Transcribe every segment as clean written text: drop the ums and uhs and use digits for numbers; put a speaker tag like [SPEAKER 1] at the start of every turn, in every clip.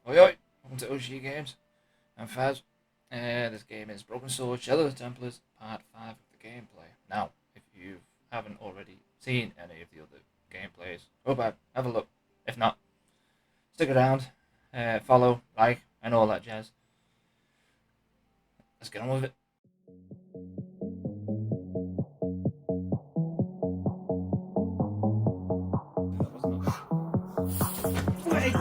[SPEAKER 1] Oi oi, welcome to Ohsheet Games. I'm Faz. This game is Broken Sword, Shadow of the Templars, part 5 of the gameplay. Now, if you haven't already seen any of the other gameplays, go back, have a look. If not, stick around, follow, like, and all that jazz. Let's get on with it. That wasn't Wait!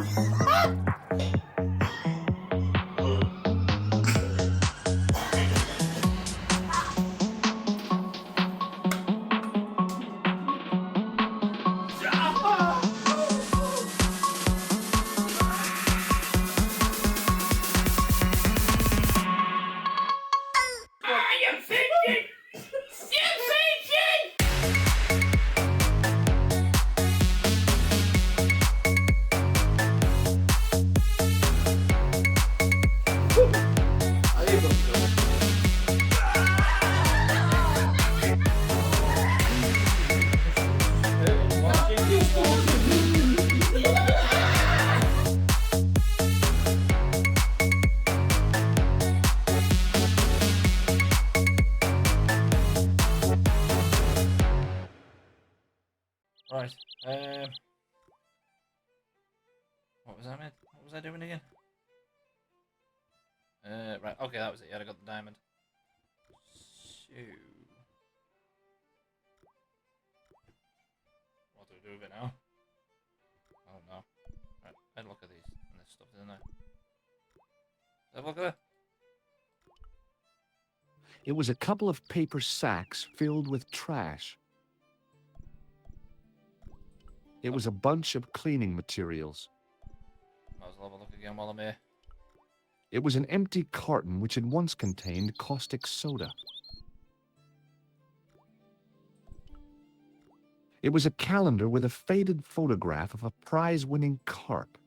[SPEAKER 1] I am thinking! Right. What was I meant? What was I doing again? Right. Okay, that was it. Yeah, I got the diamond. So, what do we do with it now? Oh no. Right. I had a look at these and this stuff, didn't I? Have a look at it.
[SPEAKER 2] It was a couple of paper sacks filled with trash. It was a bunch of cleaning materials.
[SPEAKER 1] Might as well have a look again while I'm here.
[SPEAKER 2] It was an empty carton which had once contained caustic soda. It was a calendar with a faded photograph of a prize-winning carp.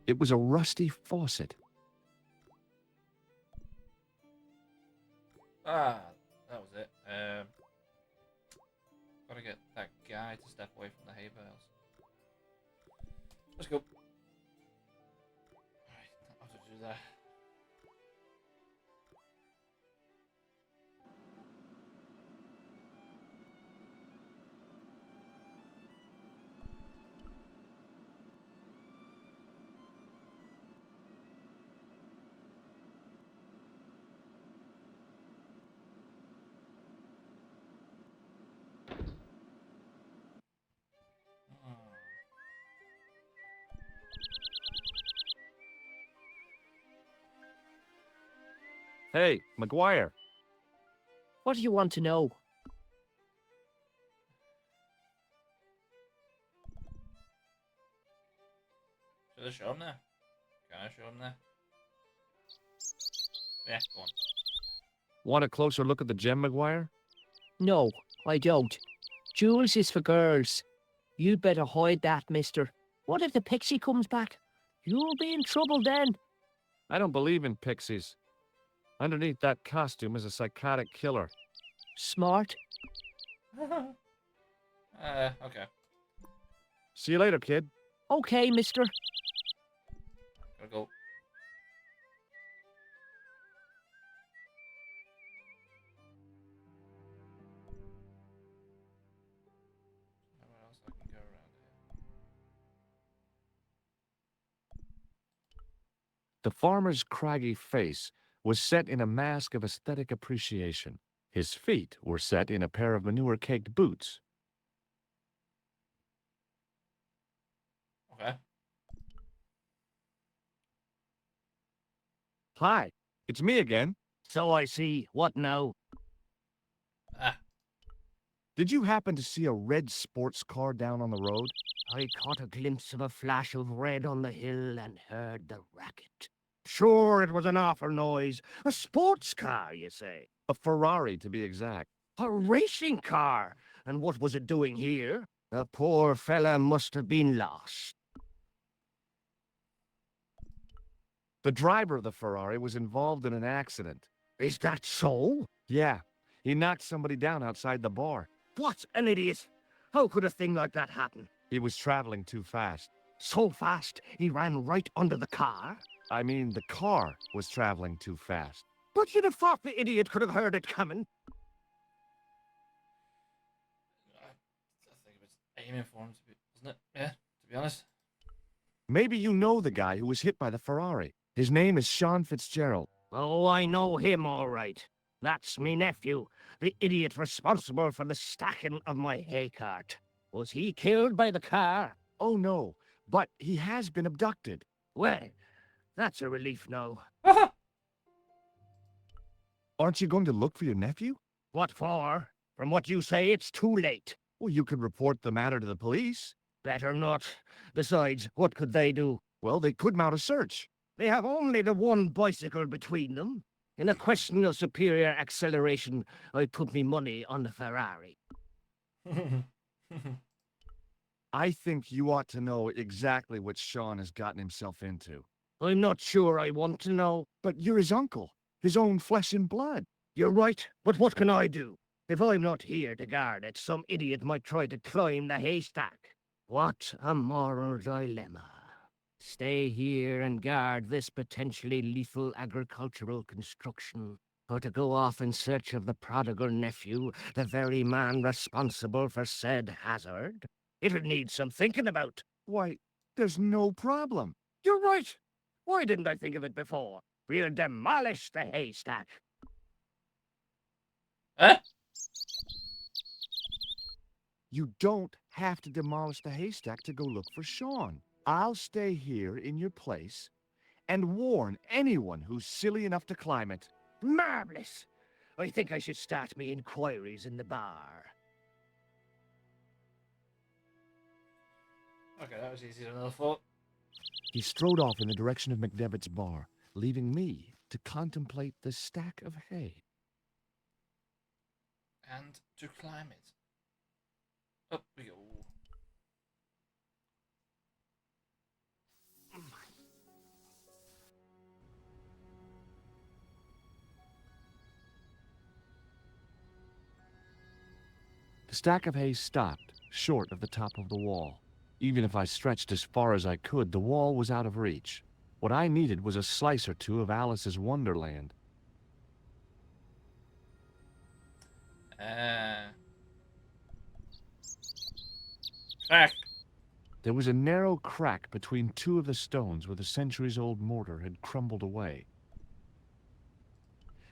[SPEAKER 2] It was a rusty faucet.
[SPEAKER 1] Ah, that was it. Gotta get that guy to step away from the hay bales. Let's go. Alright, I'll have to do that.
[SPEAKER 2] Hey, McGuire.
[SPEAKER 3] What do you want to know?
[SPEAKER 1] Should I show him there? Can I show him there? Yeah, go on.
[SPEAKER 2] Want a closer look at the gem, McGuire?
[SPEAKER 3] No, I don't. Jewels is for girls. You'd better hide that, mister. What if the pixie comes back? You'll be in trouble then.
[SPEAKER 2] I don't believe in pixies. Underneath that costume is a psychotic killer.
[SPEAKER 3] Smart.
[SPEAKER 1] Okay.
[SPEAKER 2] See you later, kid.
[SPEAKER 3] Okay, mister.
[SPEAKER 1] Gotta go. Where else I can go around here?
[SPEAKER 2] The farmer's craggy face was set in a mask of aesthetic appreciation. His feet were set in a pair of manure-caked boots.
[SPEAKER 1] Okay.
[SPEAKER 2] Hi, it's me again.
[SPEAKER 3] So I see. What now?
[SPEAKER 1] Ah,
[SPEAKER 2] Did you happen to see a red sports car down on the road?
[SPEAKER 3] I caught a glimpse of a flash of red on the hill and heard the racket. Sure, it was an awful noise. A sports car, you say?
[SPEAKER 2] A Ferrari, to be exact.
[SPEAKER 3] A racing car? And what was it doing here? The poor fella must have been lost.
[SPEAKER 2] The driver of the Ferrari was involved in an accident.
[SPEAKER 3] Is that so?
[SPEAKER 2] Yeah, he knocked somebody down outside the bar.
[SPEAKER 3] What an idiot! How could a thing like that happen?
[SPEAKER 2] He was traveling too fast.
[SPEAKER 3] So fast, he ran right under the car.
[SPEAKER 2] I mean, the car was traveling too fast.
[SPEAKER 3] But you'd have thought the idiot could have heard it coming.
[SPEAKER 1] I think it was aiming for him, wasn't it? Yeah, to be honest.
[SPEAKER 2] Maybe you know the guy who was hit by the Ferrari. His name is Sean Fitzgerald.
[SPEAKER 3] Oh, I know him all right. That's me nephew, the idiot responsible for the stacking of my hay cart. Was he killed by the car?
[SPEAKER 2] Oh no, but he has been abducted.
[SPEAKER 3] Well, that's a relief now.
[SPEAKER 2] Aren't you going to look for your nephew?
[SPEAKER 3] What for? From what you say, it's too late.
[SPEAKER 2] Well, you could report the matter to the police.
[SPEAKER 3] Better not. Besides, what could they do?
[SPEAKER 2] Well, they could mount a search.
[SPEAKER 3] They have only the one bicycle between them. In a question of superior acceleration, I'd put me money on the Ferrari.
[SPEAKER 2] I think you ought to know exactly what Sean has gotten himself into.
[SPEAKER 3] I'm not sure I want to know.
[SPEAKER 2] But you're his uncle, his own flesh and blood.
[SPEAKER 3] You're right, but what can I do? If I'm not here to guard it, some idiot might try to climb the haystack. What a moral dilemma. Stay here and guard this potentially lethal agricultural construction, or to go off in search of the prodigal nephew, the very man responsible for said hazard? It'll need some thinking about.
[SPEAKER 2] Why, there's no problem.
[SPEAKER 3] You're right. Why didn't I think of it before? We'll demolish the haystack.
[SPEAKER 1] Huh?
[SPEAKER 2] You don't have to demolish the haystack to go look for Sean. I'll stay here in your place and warn anyone who's silly enough to climb it.
[SPEAKER 3] Marvelous. I think I should start me inquiries in the bar.
[SPEAKER 1] Okay, that was easier than I thought.
[SPEAKER 2] He strode off in the direction of McDevitt's bar, leaving me to contemplate the stack of hay.
[SPEAKER 1] And to climb it. Up we go.
[SPEAKER 2] The stack of hay stopped, short of the top of the wall. Even if I stretched as far as I could, the wall was out of reach. What I needed was a slice or two of Alice's Wonderland.
[SPEAKER 1] Crack.
[SPEAKER 2] There was a narrow crack between two of the stones where the centuries-old mortar had crumbled away.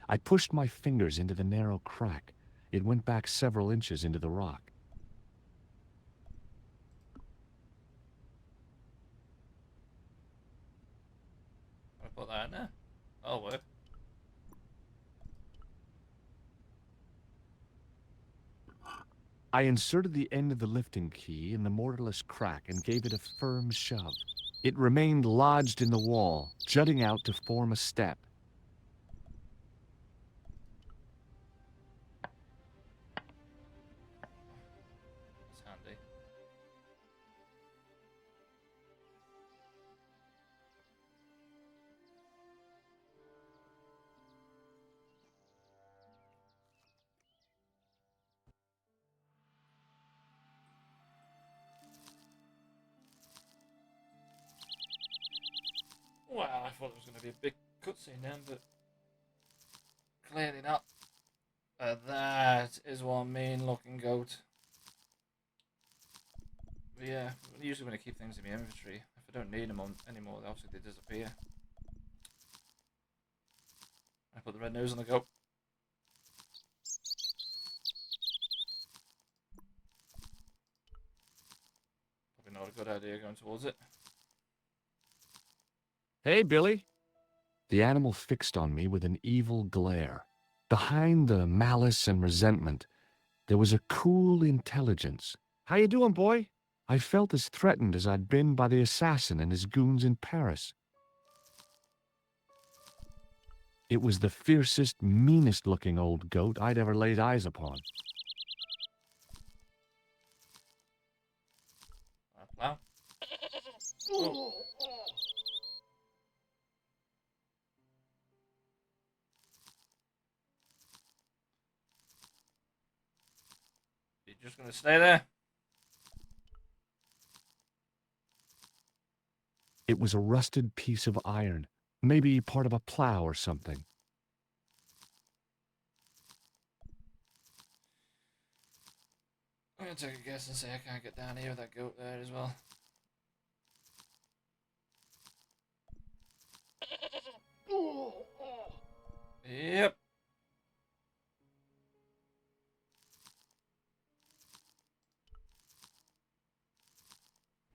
[SPEAKER 2] I pushed my fingers into the narrow crack. It went back several inches into the rock.
[SPEAKER 1] I put that in there. That'll work.
[SPEAKER 2] I inserted the end of the lifting key in the mortarless crack and gave it a firm shove. It remained lodged in the wall, jutting out to form a step.
[SPEAKER 1] That's handy. Wow, I thought there was going to be a big cutscene then, but clearly not. That is one mean looking goat. But yeah, I'm usually going to keep things in my inventory. If I don't need them anymore, obviously they disappear. I put the red nose on the goat. Probably not a good idea going towards it.
[SPEAKER 2] Hey, Billy. The animal fixed on me with an evil glare. Behind the malice and resentment, there was a cool intelligence. How you doing, boy? I felt as threatened as I'd been by the assassin and his goons in Paris. It was the fiercest, meanest-looking old goat I'd ever laid eyes upon.
[SPEAKER 1] Plow. Oh. You're just gonna stay there?
[SPEAKER 2] It was a rusted piece of iron, maybe part of a plow or something.
[SPEAKER 1] I'm gonna take a guess and say I can't get down here with that goat there as well. Yep.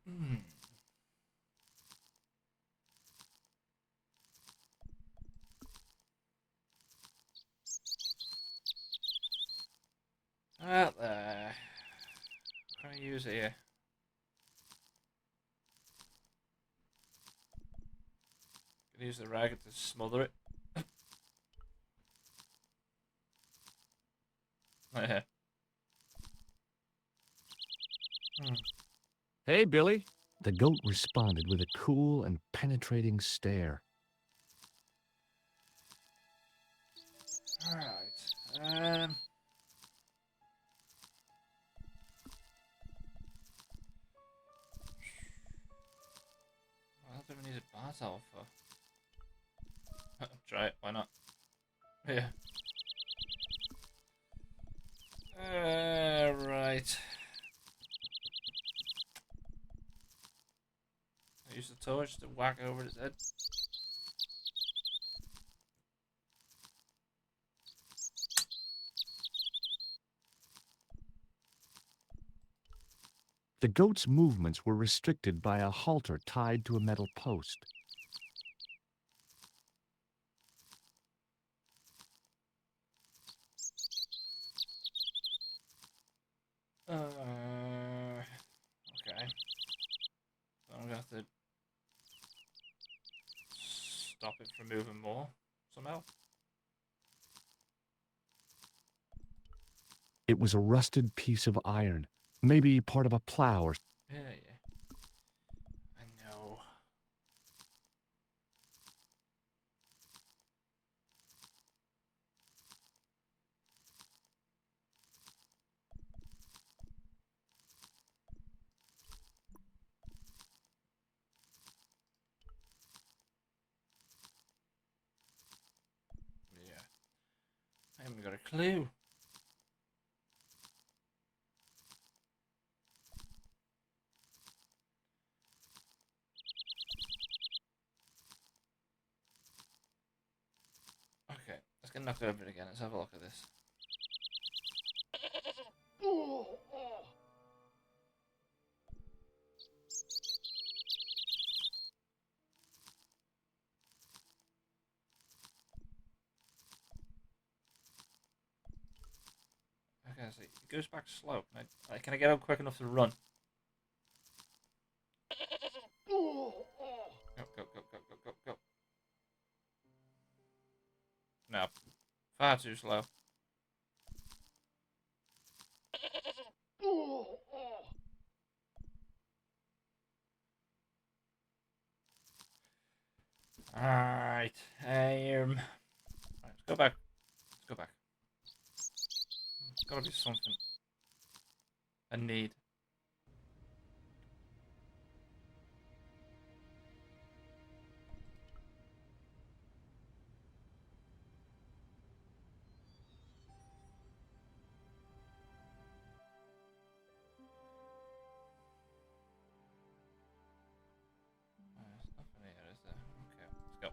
[SPEAKER 1] Hmm. Right there. What can I use here? Can use the rag to smother it. Yeah.
[SPEAKER 2] Hey, Billy. The goat responded with a cool and penetrating stare.
[SPEAKER 1] Alright. What do we need a bar towel for? Try it, why not? Yeah. Right. I use the torch to whack over his head.
[SPEAKER 2] The goat's movements were restricted by a halter tied to a metal post.
[SPEAKER 1] Okay. So I'm gonna have to stop it from moving more somehow.
[SPEAKER 2] It was a rusted piece of iron, maybe part of a plow or...
[SPEAKER 1] Yeah. I know. Yeah. I haven't got a clue. Okay, let's get knocked over again. Let's have a look at this. Okay, so it goes back slow. Can I get out quick enough to run? Go. No. Far too slow. Alright. Let's go back. Let's go back. There's gotta be something I need. There's nothing here, is there? Okay, let's go.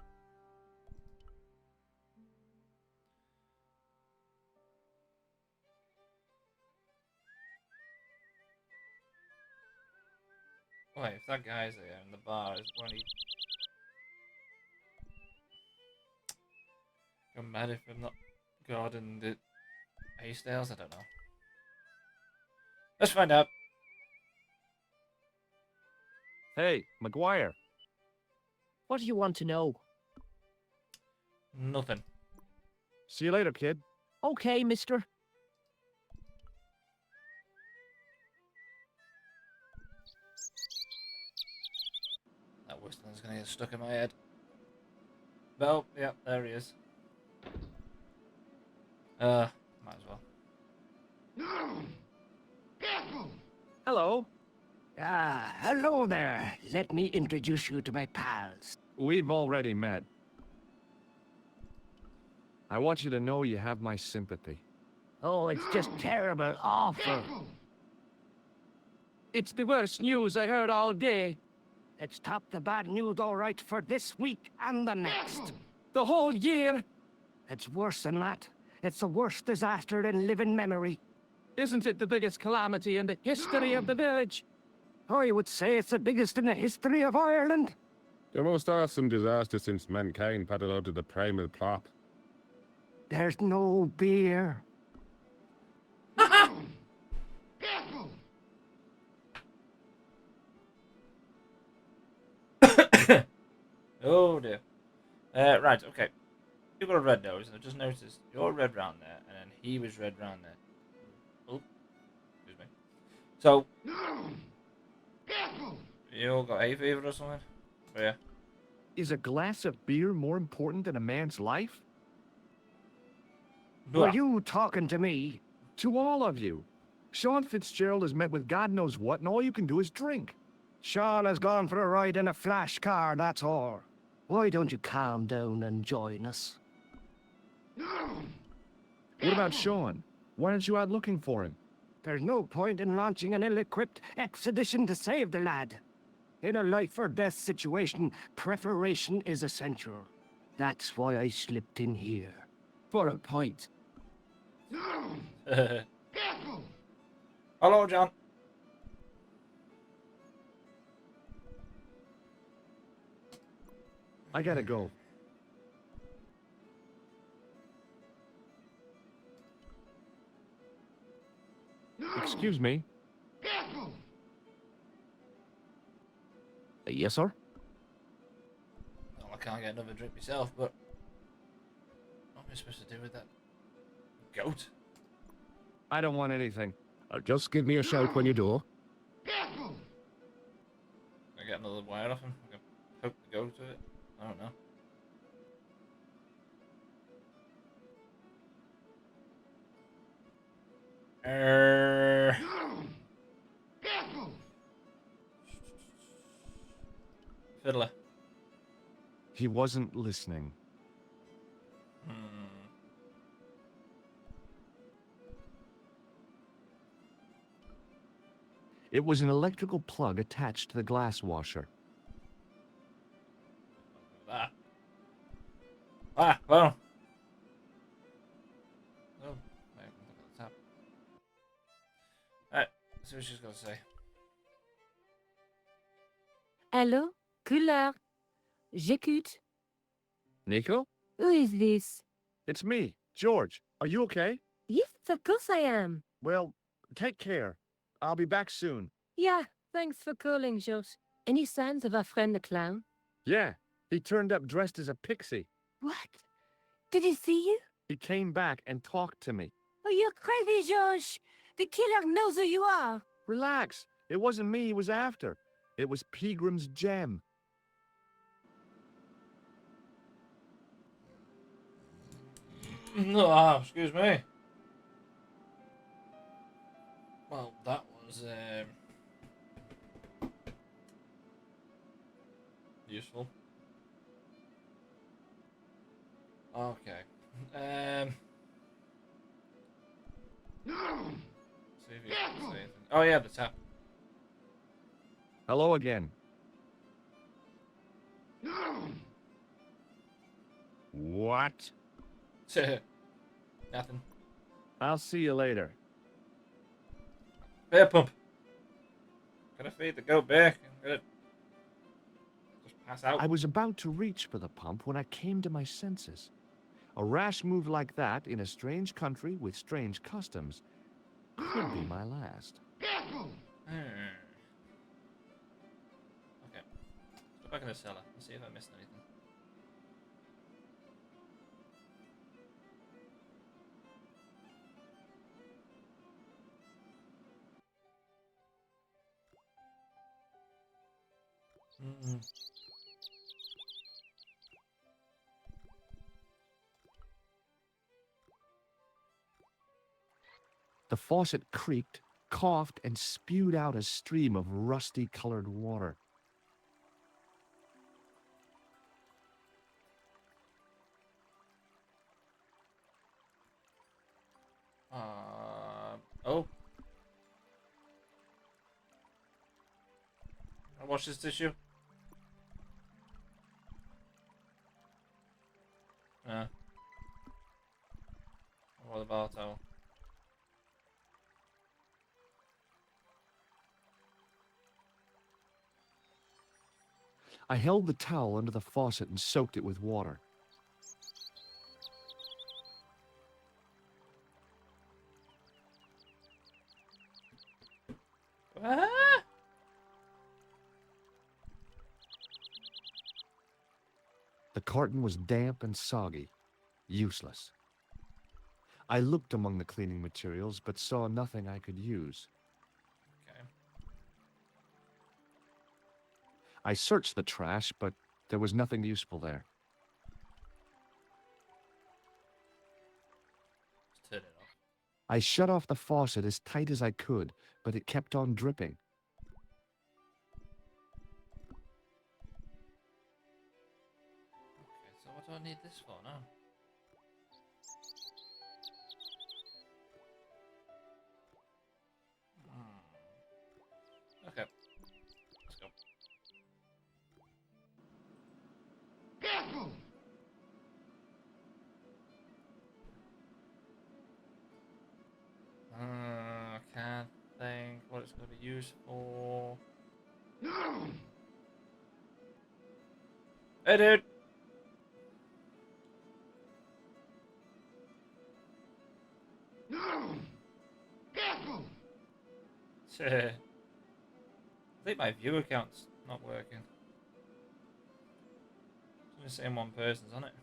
[SPEAKER 1] Wait, if that guy's there in the bar, is when he... I'm mad if I'm not guarding the haystales? I don't know. Let's find out.
[SPEAKER 2] Hey, McGuire.
[SPEAKER 3] What do you want to know?
[SPEAKER 1] Nothing.
[SPEAKER 2] See you later, kid.
[SPEAKER 3] Okay, mister.
[SPEAKER 1] That whistling gonna get stuck in my head. Well, yeah, there he is. Might as well.
[SPEAKER 3] Hello. Ah, hello there. Let me introduce you to my pals.
[SPEAKER 2] We've already met. I want you to know you have my sympathy.
[SPEAKER 3] Oh, it's just terrible, awful. It's the worst news I heard all day. Let's top the bad news all right for this week and the next. The whole year. It's worse than that. It's the worst disaster in living memory. Isn't it the biggest calamity in the history of the village? I would say it's the biggest in the history of Ireland.
[SPEAKER 4] The most awesome disaster since mankind paddled out of the primal plop.
[SPEAKER 3] There's no beer.
[SPEAKER 1] Oh dear. Right, okay. You've got a red nose, and I just noticed you're red round there, and then he was red round there. Oh, excuse me. So, you all got hay fever or something? Oh, yeah.
[SPEAKER 2] Is a glass of beer more important than a man's life?
[SPEAKER 3] Were you talking to me?
[SPEAKER 2] To all of you. Sean Fitzgerald has met with God knows what, and all you can do is drink.
[SPEAKER 3] Sean has gone for a ride in a flash car, that's all. Why don't you calm down and join us?
[SPEAKER 2] What about Sean? Why aren't you out looking for him?
[SPEAKER 3] There's no point in launching an ill-equipped expedition to save the lad. In a life-or-death situation, preparation is essential. That's why I slipped in here. For a pint.
[SPEAKER 1] Hello, John.
[SPEAKER 2] I gotta go. Excuse me.
[SPEAKER 3] Yes, sir?
[SPEAKER 1] Well, I can't get another drink myself, but what am I supposed to do with that goat?
[SPEAKER 2] I don't want anything.
[SPEAKER 3] Just give me a shout when you do.
[SPEAKER 1] Can I get another wire off him? I can poke the goat with it? I don't know. Fiddler.
[SPEAKER 2] He wasn't listening. It was an electrical plug attached to the glass washer.
[SPEAKER 1] Well. Oh, wait, look at the tap. Alright, see what she's got to say.
[SPEAKER 5] Hello? Couleur. J'écoute.
[SPEAKER 2] Nico?
[SPEAKER 5] Who is this?
[SPEAKER 2] It's me, George. Are you okay?
[SPEAKER 5] Yes, of course I am.
[SPEAKER 2] Well, take care. I'll be back soon.
[SPEAKER 5] Yeah, thanks for calling, George. Any signs of our friend the clown?
[SPEAKER 2] Yeah, he turned up dressed as a pixie.
[SPEAKER 5] What? Did he see you?
[SPEAKER 2] He came back and talked to me.
[SPEAKER 5] Oh, you're crazy, George. The killer knows who you are.
[SPEAKER 2] Relax. It wasn't me he was after. It was Peagram's gem.
[SPEAKER 1] No, excuse me. Well, that was useful. Okay. See if you can say anything. Oh yeah, the tap.
[SPEAKER 2] Hello again. What?
[SPEAKER 1] Nothing.
[SPEAKER 2] I'll see you later.
[SPEAKER 1] Bear pump. Gonna feed the goat back. I'm gonna just pass out.
[SPEAKER 2] I was about to reach for the pump when I came to my senses. A rash move like that in a strange country with strange customs could be my last.
[SPEAKER 1] Okay. Let's go back in the cellar and see if I missed anything.
[SPEAKER 2] The faucet creaked, coughed and spewed out a stream of rusty-colored water.
[SPEAKER 1] Oh. I wash this tissue. What about towel?
[SPEAKER 2] I held the towel under the faucet and soaked it with water.
[SPEAKER 1] Ah!
[SPEAKER 2] The carton was damp and soggy, useless. I looked among the cleaning materials, but saw nothing I could use.
[SPEAKER 1] Okay.
[SPEAKER 2] I searched the trash, but there was nothing useful there.
[SPEAKER 1] Let's turn it off.
[SPEAKER 2] I shut off the faucet as tight as I could, but it kept on dripping.
[SPEAKER 1] Okay, so what do I need this for now? Okay. Let's go. I can't think what it's going to be used for. Hey, dude! I think my viewer count's not working. It's only saying one person's on it.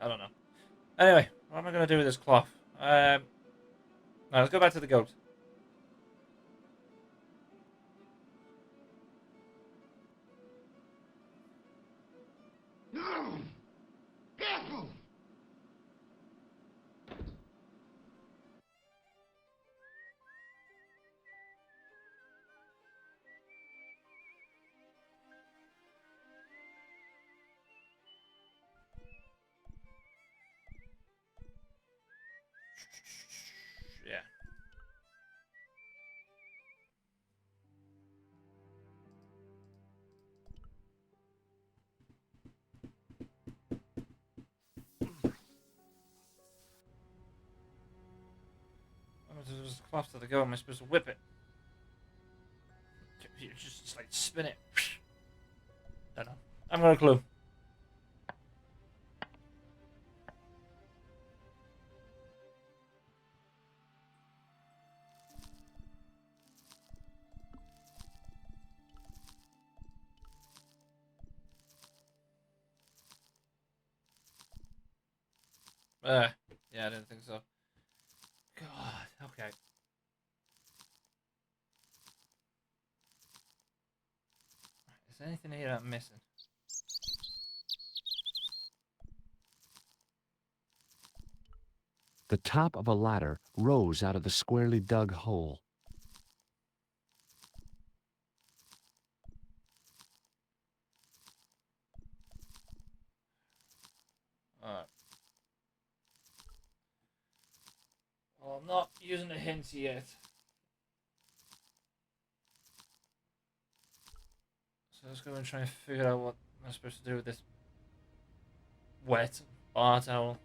[SPEAKER 1] I don't know. Anyway, what am I going to do with this cloth? Now let's go back to the goat. Yeah. There's a cloth to the goat. Am I supposed to whip it? You just like spin it. Don't know. I've got a clue. Yeah, I didn't think so. God, okay. Is there anything here I'm missing?
[SPEAKER 2] The top of a ladder rose out of the squarely dug hole.
[SPEAKER 1] Alright. Well, I'm not using the hints yet. So let's go and try and figure out what I'm supposed to do with this wet bar towel.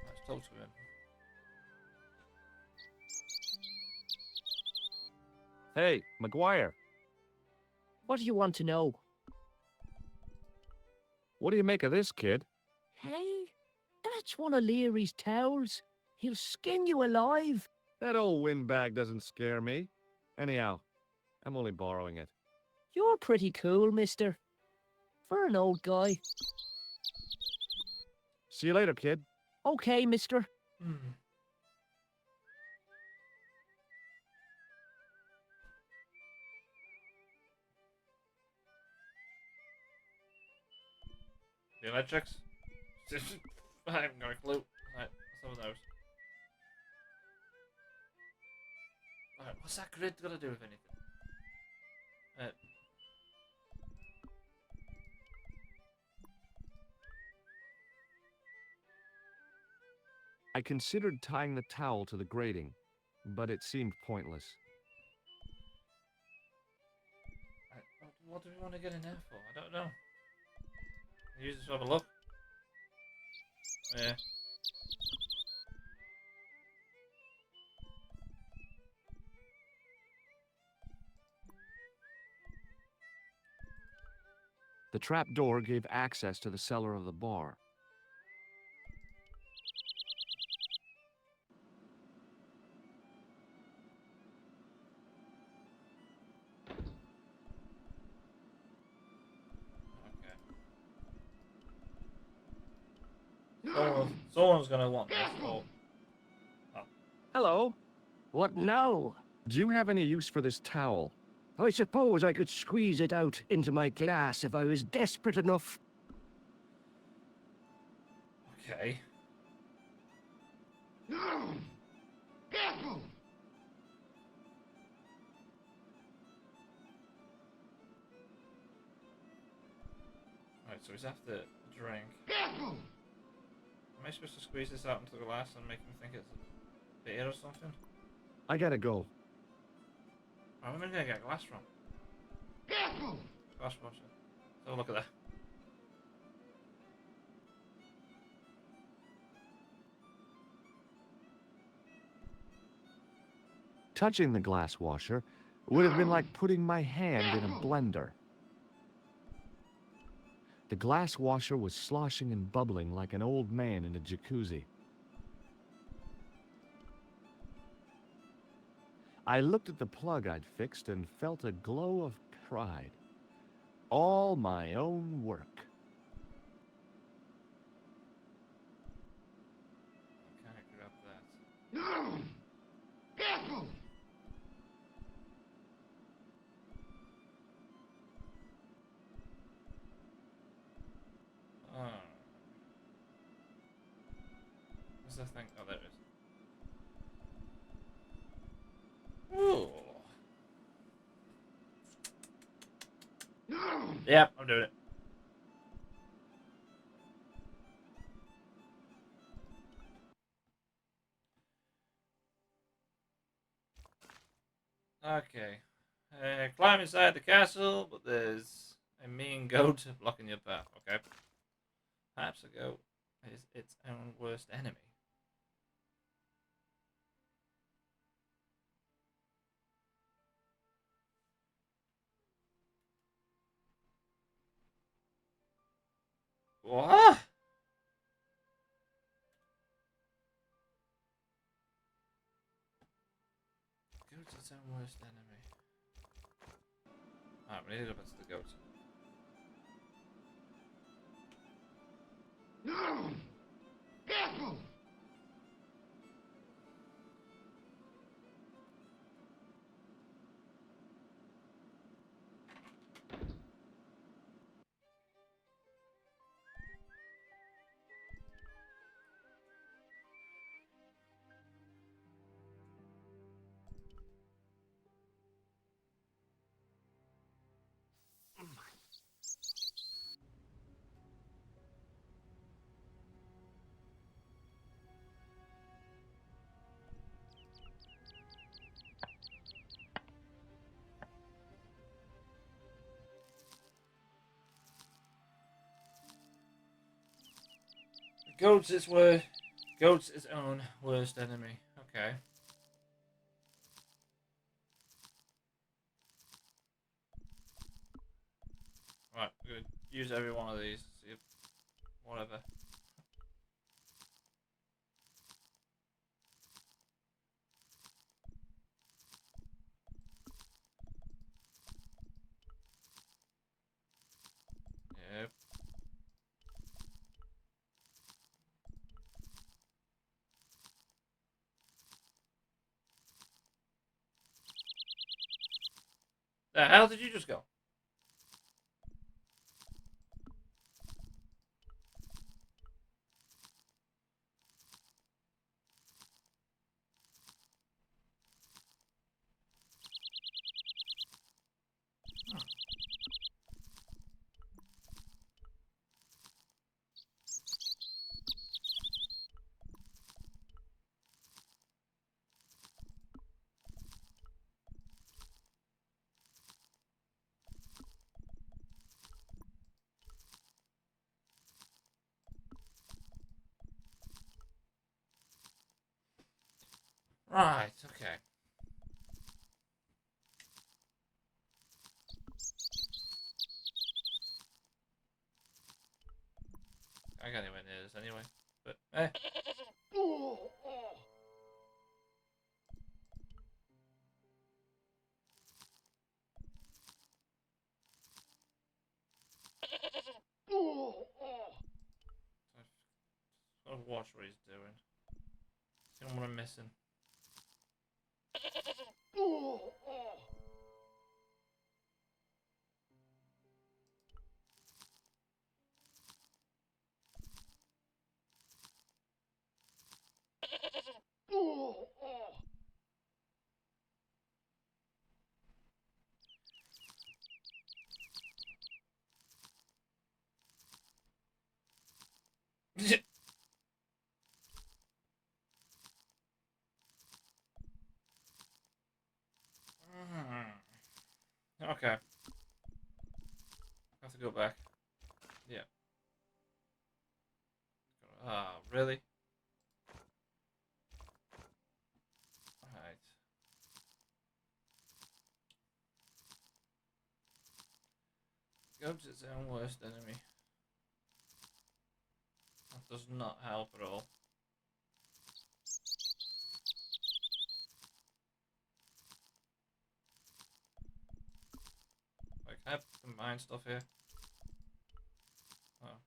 [SPEAKER 1] Let's talk to him.
[SPEAKER 2] Hey, McGuire,
[SPEAKER 3] What do you want to know?
[SPEAKER 2] what do you make of this, kid?
[SPEAKER 3] Hey, that's one of Leary's towels. He'll skin you alive.
[SPEAKER 2] That old windbag doesn't scare me. Anyhow, I'm only borrowing it.
[SPEAKER 3] You're pretty cool, mister. For an old guy.
[SPEAKER 2] See you later, kid.
[SPEAKER 3] Okay, mister.
[SPEAKER 1] electrics? I haven't got a clue. Right, some of those. Alright, what's that grid got to do with anything?
[SPEAKER 2] I considered tying the towel to the grating, but it seemed pointless.
[SPEAKER 1] What do we want to get in there for? I don't know. You just have a look. Yeah.
[SPEAKER 2] The trap door gave access to the cellar of the bar.
[SPEAKER 1] Okay. Someone's gonna want this. Oh.
[SPEAKER 3] Hello. What now?
[SPEAKER 2] Do you have any use for this towel?
[SPEAKER 3] I suppose I could squeeze it out into my glass if I was desperate enough.
[SPEAKER 1] Okay. Right, so we just have to drink. Am I supposed to squeeze this out into the glass and make him think it's a beer or something?
[SPEAKER 2] I gotta go.
[SPEAKER 1] Where am I gonna get glass from? Glass washer. So look at that.
[SPEAKER 2] Touching the glass washer would have been like putting my hand in a blender. The glass washer was sloshing and bubbling like an old man in a jacuzzi. I looked at the plug I'd fixed and felt a glow of pride. All my own work.
[SPEAKER 1] Can I grab that? Oh. What's the thing? Oh, there it is. Ooh. Yeah, I'm doing it. Okay. Climb inside the castle, but there's a mean goat blocking your path. Okay. Perhaps a goat is its own worst enemy. What? Goat's its own worst enemy. Alright, we need to go back to the goat. Goat's its own worst enemy. Okay. Right, we're gonna use every one of these. See if whatever. Yep. The hell did you just go? Right, okay. I can't anywhere near this anyway. But, eh. I've got to watch what he's doing. See what I'm missing. Okay. I have to go back. Yeah. Ah, really? Alright. Goat's its own worst enemy. That does not help at all. Like, can I combine stuff here?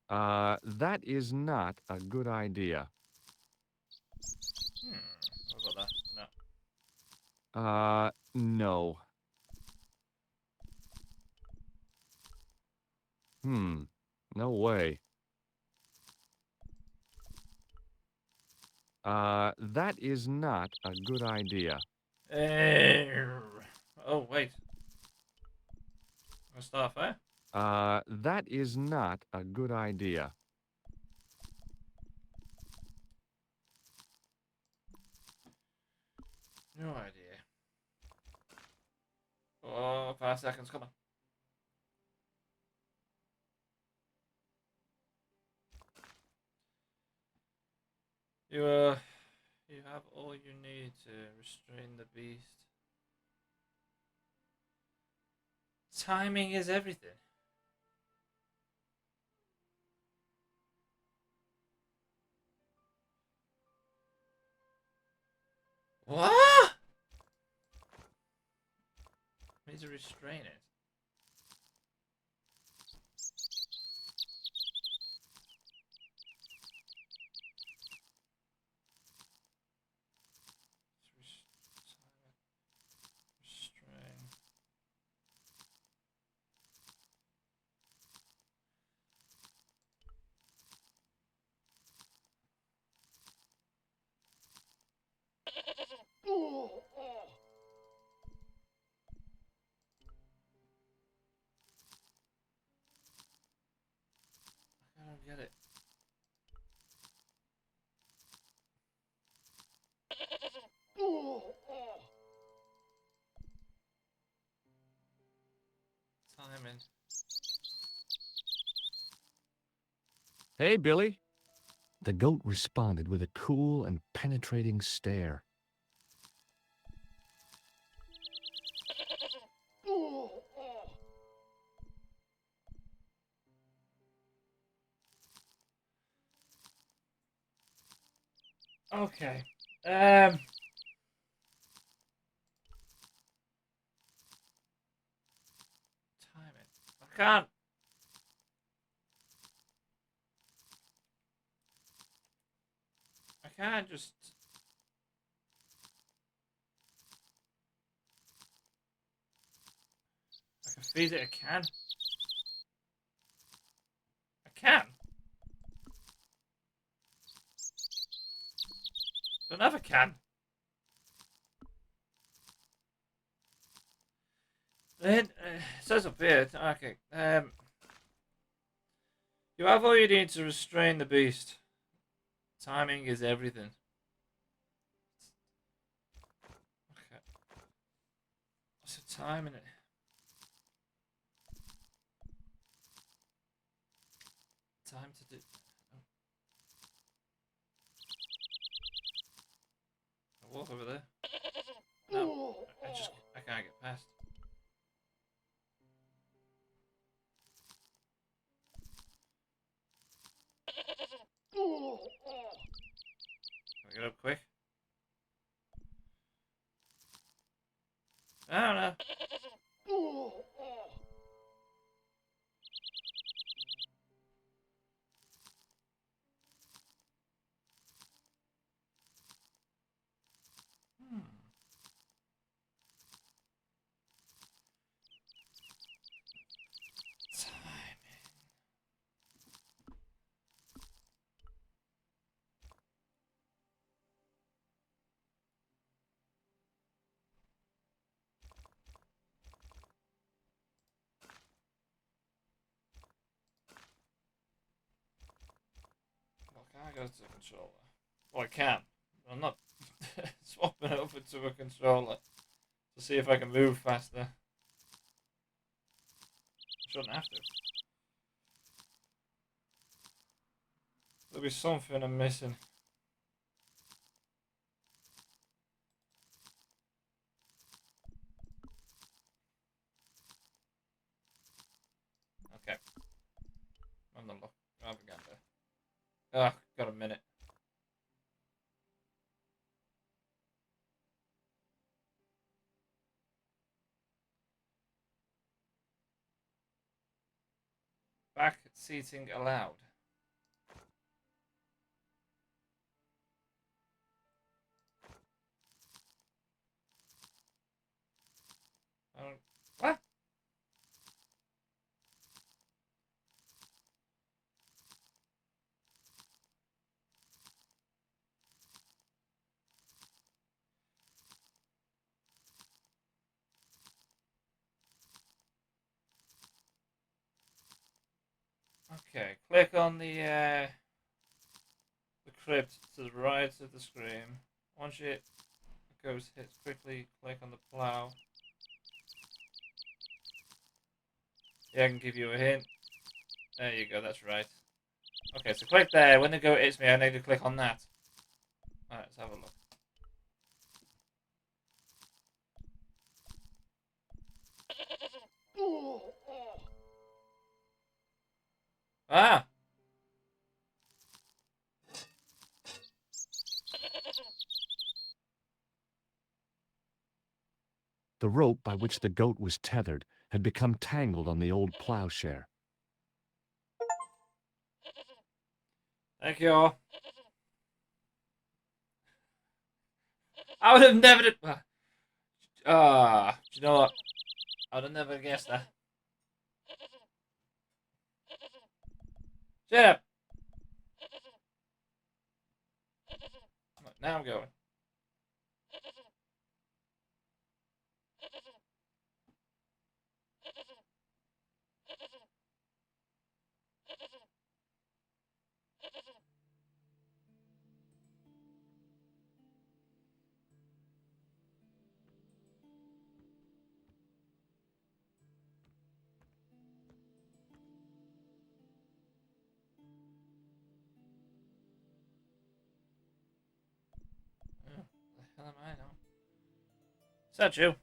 [SPEAKER 1] Oh.
[SPEAKER 2] That is not a good idea.
[SPEAKER 1] What about that? No.
[SPEAKER 2] No. No way. That is not a good idea.
[SPEAKER 1] Oh, wait. My stuff, eh?
[SPEAKER 2] That is not a good idea.
[SPEAKER 1] No idea. Oh, 5 seconds, come on. You have all you need to restrain the beast. Timing is everything. What? I need to restrain it. Restrain. I don't get it. Timing.
[SPEAKER 2] Hey, Billy. The goat responded with a cool and penetrating stare.
[SPEAKER 1] Okay. Timing. I can't. I can't just. I can feed it a can. I can. Don't have a can. Then it says up here. Okay. You have all you need to restrain the beast. Timing is everything. Okay. What's the time in it? Time to do. I walk over there. Can we get up quick? I don't know. Hmm. Timing. Well, can I go to the controller? Well, I can. I'm not swapping over to a controller to see if I can move faster. I shouldn't have to. There'll be something I'm missing. Okay. I'm not looking. I've got there. Ah, got a minute. Back seating allowed. What? Okay, click on the crypt to the right of the screen. Once it goes hits quickly, click on the plow. Yeah, I can give you a hint. There you go, that's right. Okay, so click there. When the goat hits me, I need to click on that. Alright, let's have a look. Ah!
[SPEAKER 2] The rope by which the goat was tethered had become tangled on the old plowshare.
[SPEAKER 1] Thank you all. I would have never... Ah, do you know what? I would have never guessed that. Shut up! Now I'm going. Oh, the hell am I now? Is that you?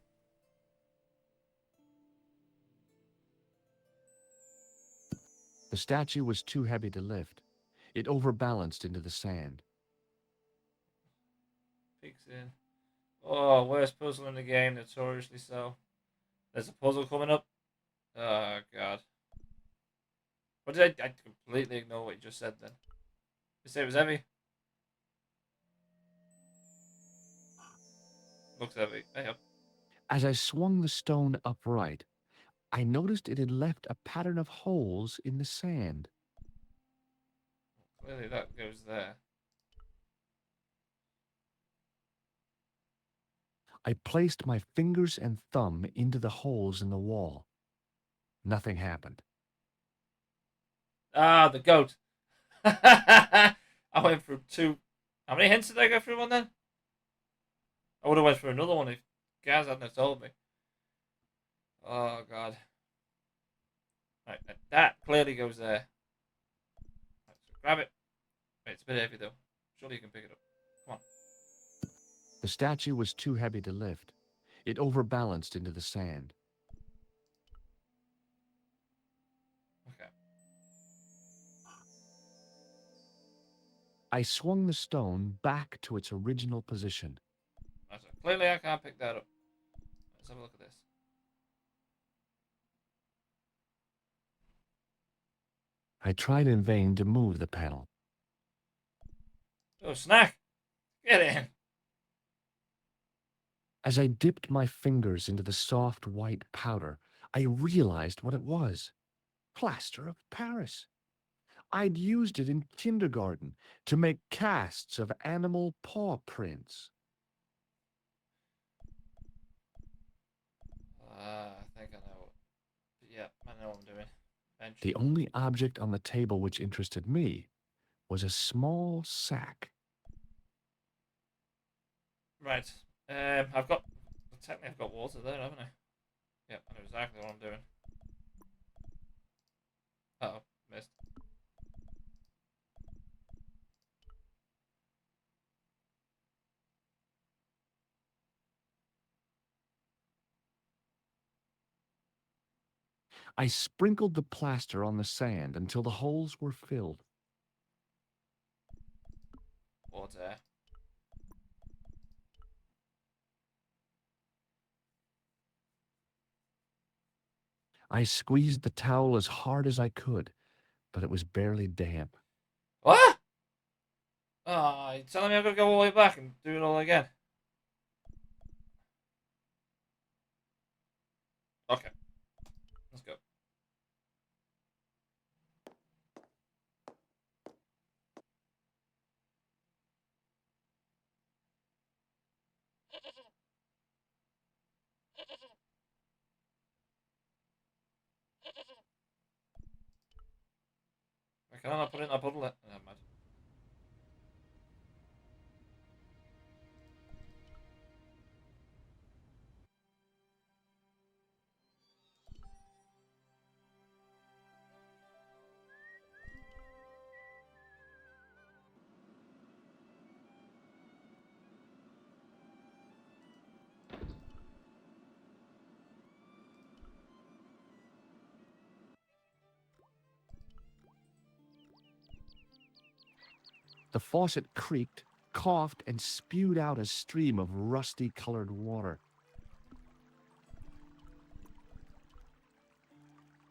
[SPEAKER 2] The statue was too heavy to lift. It overbalanced into the sand.
[SPEAKER 1] Peeks in. Oh, worst puzzle in the game, notoriously so. There's a puzzle coming up. Oh, God. What did I completely ignore what you just said then. You say it was heavy? Looks heavy. Hey up.
[SPEAKER 2] As I swung the stone upright, I noticed it had left a pattern of holes in the sand.
[SPEAKER 1] Clearly that goes there.
[SPEAKER 2] I placed my fingers and thumb into the holes in the wall. Nothing happened.
[SPEAKER 1] Ah, the goat. I went through two. How many hints did I go through one then? I would have went through another one if Gaz hadn't have told me. Oh, God. Right, that clearly goes there. Right, so grab it. Wait, it's a bit heavy though. Surely you can pick it up. Come on.
[SPEAKER 2] The statue was too heavy to lift. It overbalanced into the sand.
[SPEAKER 1] Okay.
[SPEAKER 2] I swung the stone back to its original position.
[SPEAKER 1] Right, so clearly I can't pick that up. Let's have a look at this.
[SPEAKER 2] I tried in vain to move the panel.
[SPEAKER 1] Oh, snack! Get in!
[SPEAKER 2] As I dipped my fingers into the soft white powder, I realized what it was. Plaster of Paris. I'd used it in kindergarten to make casts of animal paw prints.
[SPEAKER 1] I think I know. Yeah, I know what I'm doing. Bench.
[SPEAKER 2] The only object on the table which interested me was a small sack.
[SPEAKER 1] Right. Technically I've got water there, haven't I? Yep, I know exactly what I'm doing. Uh-oh, missed.
[SPEAKER 2] I sprinkled the plaster on the sand until the holes were filled.
[SPEAKER 1] Water.
[SPEAKER 2] I squeezed the towel as hard as I could, but it was barely damp.
[SPEAKER 1] What? Oh, you're telling me I've got to go all the way back and do it all again? Okay. Let's go. Can I not put it in a puddle? Never mind.
[SPEAKER 2] The faucet creaked, coughed, and spewed out a stream of rusty-colored water.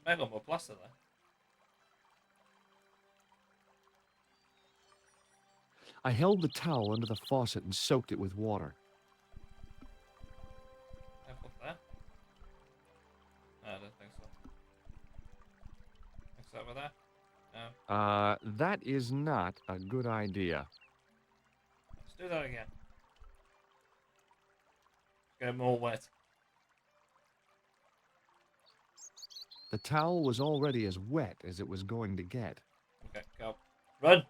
[SPEAKER 1] I got more plaster there.
[SPEAKER 2] I held the towel under the faucet and soaked it with water.
[SPEAKER 1] Can I put there? No, I don't think so. Mix that with that? No.
[SPEAKER 2] That is not a good idea.
[SPEAKER 1] Let's do that again. Get it more wet.
[SPEAKER 2] The towel was already as wet as it was going to get.
[SPEAKER 1] Okay, go. Run!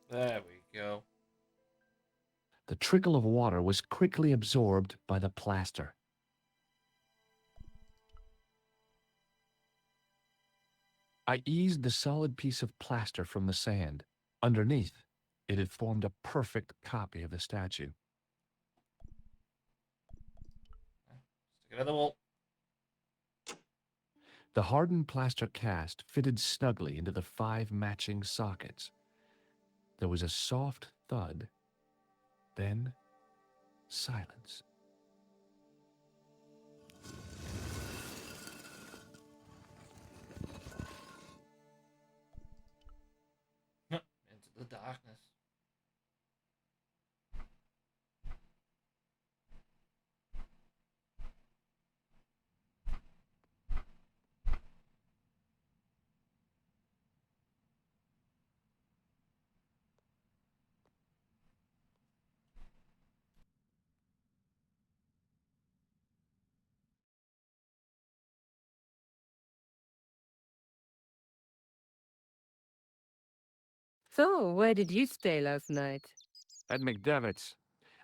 [SPEAKER 1] There we go.
[SPEAKER 2] The trickle of water was quickly absorbed by the plaster. I eased the solid piece of plaster from the sand. Underneath, it had formed a perfect copy of the statue.
[SPEAKER 1] Stick it in the wall.
[SPEAKER 2] The hardened plaster cast fitted snugly into the 5 matching sockets. There was a soft thud, then silence.
[SPEAKER 5] So, where did you stay last night?
[SPEAKER 2] At McDevitt's.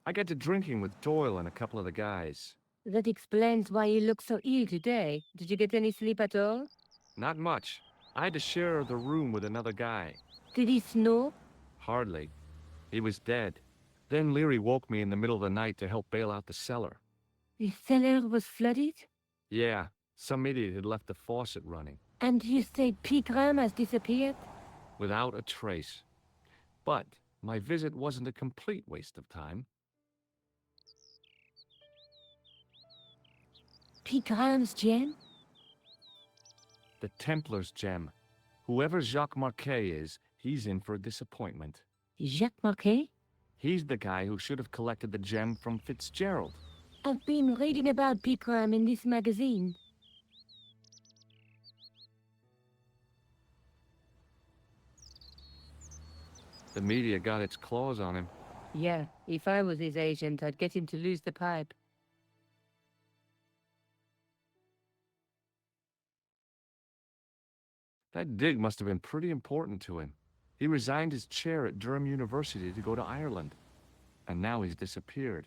[SPEAKER 2] I got to drinking with Doyle and a couple of the guys.
[SPEAKER 5] That explains why you look so ill today. Did you get any sleep at all?
[SPEAKER 2] Not much. I had to share the room with another guy.
[SPEAKER 5] Did he snore?
[SPEAKER 2] Hardly. He was dead. Then Leary woke me in the middle of the night to help bail out the cellar.
[SPEAKER 5] The cellar was flooded?
[SPEAKER 2] Yeah, some idiot had left the faucet running,
[SPEAKER 5] And you say Pegram has disappeared?
[SPEAKER 2] without a trace. But my visit wasn't a complete waste of time.
[SPEAKER 5] Pegram's gem?
[SPEAKER 2] The Templars' gem. Whoever Jacques Marquet is, he's in for a disappointment.
[SPEAKER 5] Jacques Marquet?
[SPEAKER 2] He's the guy who should have collected the gem from Fitzgerald.
[SPEAKER 5] I've been reading about Pegram in this magazine.
[SPEAKER 2] The media got its claws on him.
[SPEAKER 5] Yeah, if I was his agent, I'd get him to lose the pipe.
[SPEAKER 2] That dig must have been pretty important to him. He resigned his chair at Durham University to go to Ireland. And now he's disappeared.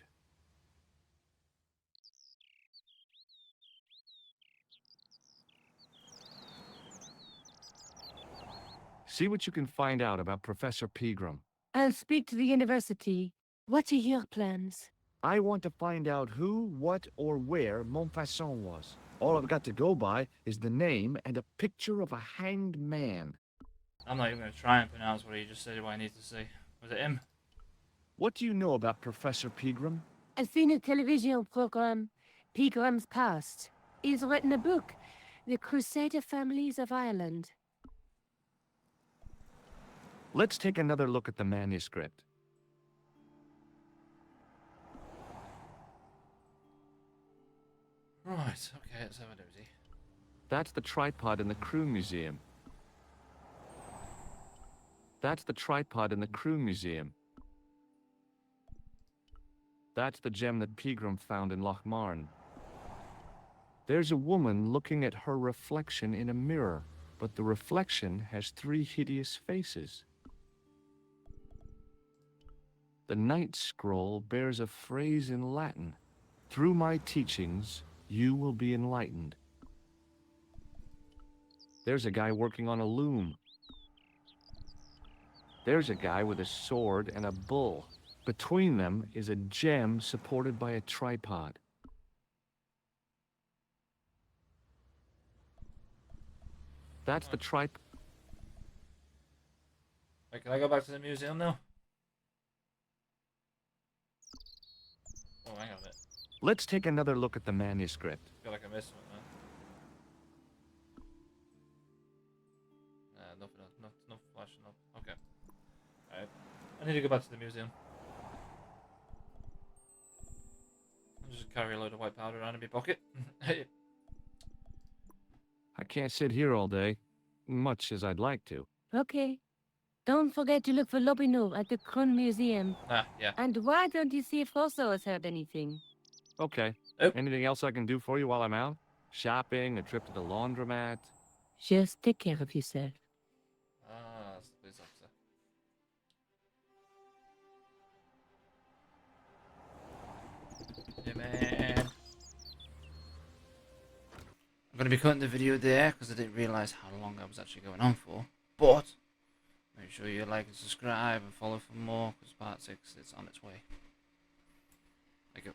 [SPEAKER 2] See what you can find out about Professor Pegram.
[SPEAKER 5] I'll speak to the university. What are your plans?
[SPEAKER 2] I want to find out who, what, or where Montfaucon was. All I've got to go by is the name and a picture of a hanged man.
[SPEAKER 1] I'm not even going to try and pronounce what he just said, what I need to say. Was it him?
[SPEAKER 2] What do you know about Professor Pegram?
[SPEAKER 5] I've seen a television program, Pegram's Past. He's written a book, The Crusader Families of Ireland.
[SPEAKER 2] Let's take another look at the manuscript.
[SPEAKER 1] Right, okay, let's have a nosy.
[SPEAKER 2] That's the tripod in the Croon Museum. That's the tripod in the Croon Museum. That's the gem that Pegram found in Lochmarn. There's a woman looking at her reflection in a mirror, but the reflection has 3 hideous faces. The Night Scroll bears a phrase in Latin. Through my teachings, you will be enlightened. There's a guy working on a loom. There's a guy with a sword and a bull. Between them is a gem supported by a tripod. That's the tripod.
[SPEAKER 1] Wait, can I go back to the museum now? Oh, hang on a minute.
[SPEAKER 2] Let's take another look at the manuscript.
[SPEAKER 1] I feel like I missed something, man. Nothing else. No flashing up. Okay. Alright. I need to go back to the museum. I'll just carry a load of white powder around in my pocket.
[SPEAKER 2] I can't sit here all day, much as I'd like to.
[SPEAKER 5] Okay. Don't forget to look for Lobinot at the Croon Museum.
[SPEAKER 1] Yeah.
[SPEAKER 5] And why don't you see if Rosso has heard anything?
[SPEAKER 2] Okay.
[SPEAKER 1] Oh.
[SPEAKER 2] Anything else I can do for you while I'm out? Shopping, a trip to the laundromat?
[SPEAKER 5] Just take care of yourself.
[SPEAKER 1] Ah, that's the police officer. Yeah, man. I'm going to be cutting the video there because I didn't realise how long I was actually going on for. But make sure you like and subscribe and follow for more because part 6 is on its way. Thank you.